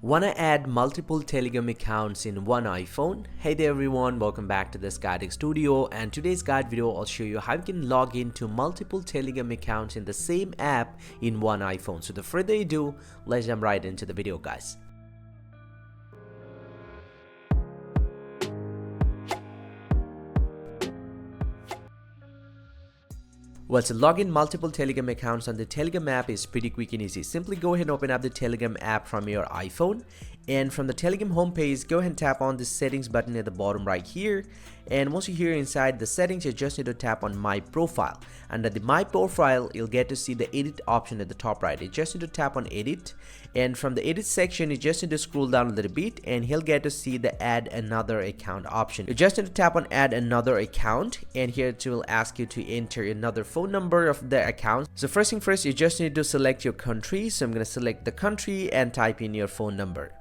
Wanna add multiple Telegram accounts in one iPhone? Hey there everyone, welcome back to this guiding studio, and today's guide video I'll show you how you can log into multiple Telegram accounts in the same app in one iPhone. So without further ado, let's jump right into the video, guys. Well, to log in multiple Telegram accounts on the Telegram app is pretty quick and easy. Simply go ahead and open up the Telegram app from your iPhone, and from the Telegram homepage, go ahead and tap on the settings button at the bottom right here. And once you're here inside the settings, you just need to tap on My Profile. Under the My Profile, you'll get to see the Edit option at the top right. You just need to tap on Edit, and from the Edit section, you just need to scroll down a little bit, and he'll get to see the Add Another Account option. You just need to tap on Add Another Account, and here it will ask you to enter another phone number of the account. So first thing first, you just need to select your country. So I'm going to select the country and type in your phone number.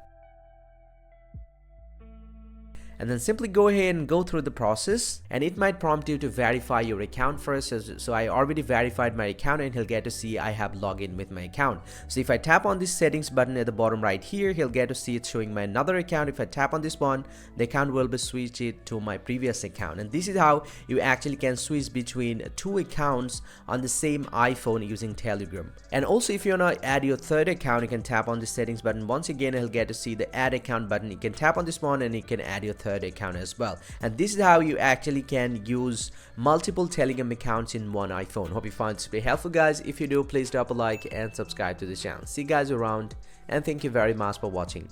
And then simply go ahead and go through the process, and it might prompt you to verify your account first. So I already verified my account, and he'll get to see I have logged in with my account. So if I tap on this settings button at the bottom right here, he'll get to see it showing my another account. If I tap on this one, the account will be switched to my previous account. And this is how you actually can switch between two accounts on the same iPhone using Telegram. And also, if you want to add your third account, you can tap on the settings button. Once again, he'll get to see the add account button. You can tap on this one and you can add your third account as well. And this is how you actually can use multiple Telegram accounts in one iPhone. Hope you find this very helpful, guys. If you do, please drop a like and subscribe to the channel. See you guys around, and thank you very much for watching.